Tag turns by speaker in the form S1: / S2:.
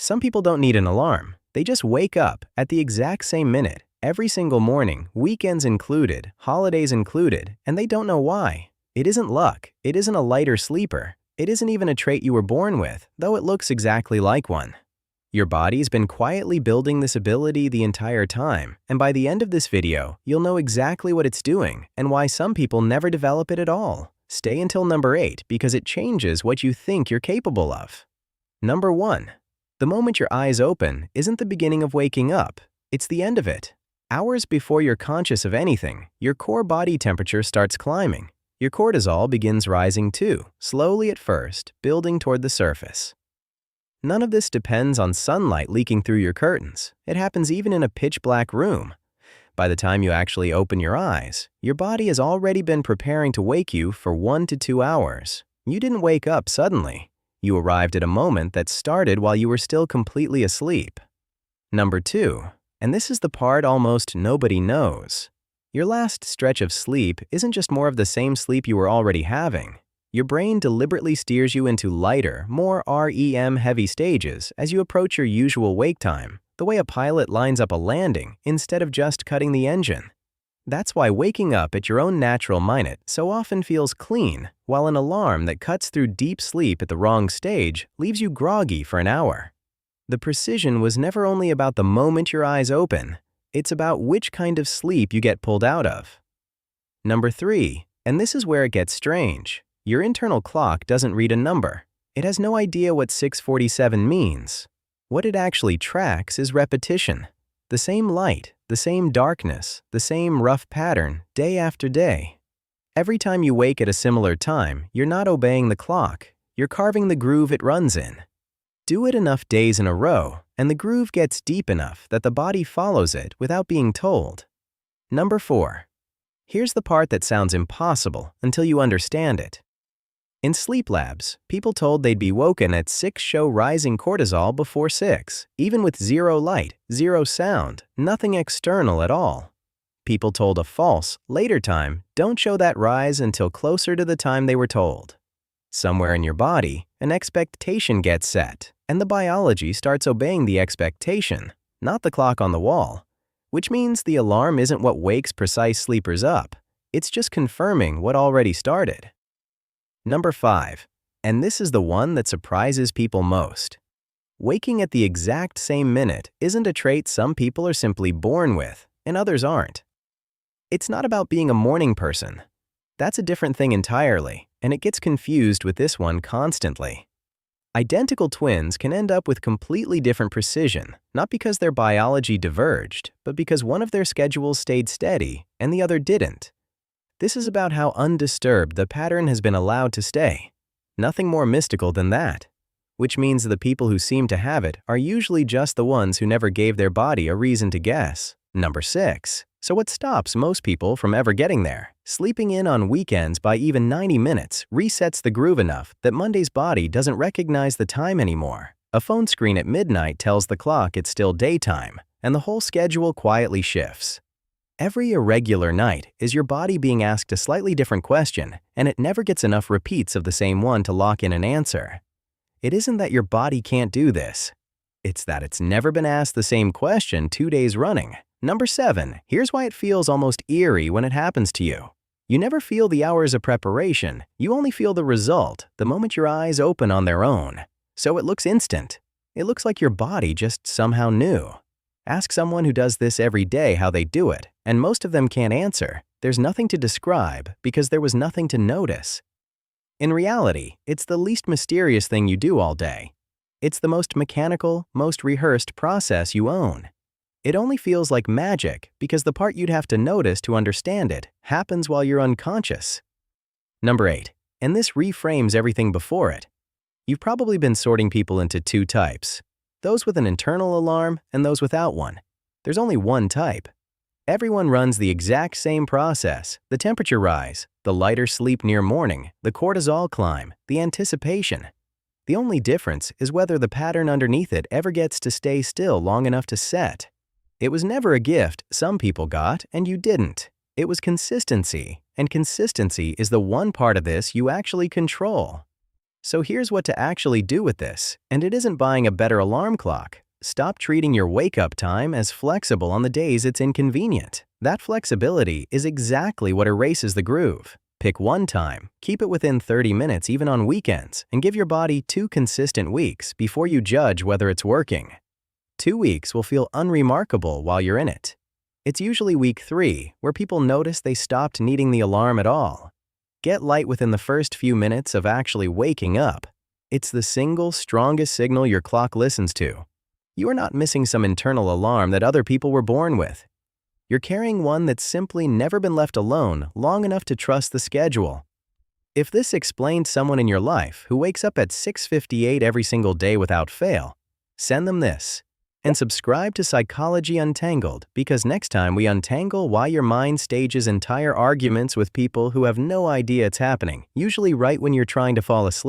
S1: Some people don't need an alarm. They just wake up at the exact same minute, every single morning, weekends included, holidays included, and they don't know why. It isn't luck. It isn't a lighter sleeper. It isn't even a trait you were born with, though it looks exactly like one. Your body's been quietly building this ability the entire time, and by the end of this video, you'll know exactly what it's doing and why some people never develop it at all. Stay until number 8 because it changes what you think you're capable of. Number 1. The moment your eyes open isn't the beginning of waking up, it's the end of it. Hours before you're conscious of anything, your core body temperature starts climbing. Your cortisol begins rising too, slowly at first, building toward the surface. None of this depends on sunlight leaking through your curtains. It happens even in a pitch-black room. By the time you actually open your eyes, your body has already been preparing to wake you for 1 to 2 hours. You didn't wake up suddenly. You arrived at a moment that started while you were still completely asleep. Number 2, and this is the part almost nobody knows. Your last stretch of sleep isn't just more of the same sleep you were already having. Your brain deliberately steers you into lighter, more REM-heavy stages as you approach your usual wake time, the way a pilot lines up a landing instead of just cutting the engine. That's why waking up at your own natural minute so often feels clean, while an alarm that cuts through deep sleep at the wrong stage leaves you groggy for an hour. The precision was never only about the moment your eyes open, it's about which kind of sleep you get pulled out of. Number 3, and this is where it gets strange. Your internal clock doesn't read a number. It has no idea what 6:47 means. What it actually tracks is repetition. The same light, the same darkness, the same rough pattern, day after day. Every time you wake at a similar time, you're not obeying the clock. You're carving the groove it runs in. Do it enough days in a row, and the groove gets deep enough that the body follows it without being told. Number 4. Here's the part that sounds impossible until you understand it. In sleep labs, people told they'd be woken at 6 show rising cortisol before 6, even with 0 light, 0 sound, nothing external at all. People told a false, later time, don't show that rise until closer to the time they were told. Somewhere in your body, an expectation gets set, and the biology starts obeying the expectation, not the clock on the wall, which means the alarm isn't what wakes precise sleepers up. It's just confirming what already started. Number 5, and this is the one that surprises people most. Waking at the exact same minute isn't a trait some people are simply born with, and others aren't. It's not about being a morning person. That's a different thing entirely, and it gets confused with this one constantly. Identical twins can end up with completely different precision, not because their biology diverged, but because one of their schedules stayed steady and the other didn't. This is about how undisturbed the pattern has been allowed to stay. Nothing more mystical than that. Which means the people who seem to have it are usually just the ones who never gave their body a reason to guess. Number 6. So what stops most people from ever getting there? Sleeping in on weekends by even 90 minutes resets the groove enough that Monday's body doesn't recognize the time anymore. A phone screen at midnight tells the clock it's still daytime, and the whole schedule quietly shifts. Every irregular night is your body being asked a slightly different question, and it never gets enough repeats of the same one to lock in an answer. It isn't that your body can't do this. It's that it's never been asked the same question 2 days running. Number 7, here's why it feels almost eerie when it happens to you. You never feel the hours of preparation. You only feel the result the moment your eyes open on their own. So it looks instant. It looks like your body just somehow knew. Ask someone who does this every day how they do it, and most of them can't answer. There's nothing to describe because there was nothing to notice. In reality, it's the least mysterious thing you do all day. It's the most mechanical, most rehearsed process you own. It only feels like magic because the part you'd have to notice to understand it happens while you're unconscious. Number 8, and this reframes everything before it. You've probably been sorting people into 2 types. Those with an internal alarm and those without one. There's only one type. Everyone runs the exact same process: the temperature rise, the lighter sleep near morning, the cortisol climb, the anticipation. The only difference is whether the pattern underneath it ever gets to stay still long enough to set. It was never a gift some people got and you didn't. It was consistency, and consistency is the one part of this you actually control. So here's what to actually do with this, and it isn't buying a better alarm clock. Stop treating your wake-up time as flexible on the days it's inconvenient. That flexibility is exactly what erases the groove. Pick one time, keep it within 30 minutes even on weekends, and give your body 2 consistent weeks before you judge whether it's working. 2 weeks will feel unremarkable while you're in it. It's usually week 3 where people notice they stopped needing the alarm at all. Get light within the first few minutes of actually waking up. It's the single strongest signal your clock listens to. You are not missing some internal alarm that other people were born with. You're carrying one that's simply never been left alone long enough to trust the schedule. If this explained someone in your life who wakes up at 6:58 every single day without fail, send them this. And subscribe to Psychology Untangled, because next time we untangle why your mind stages entire arguments with people who have no idea it's happening, usually right when you're trying to fall asleep.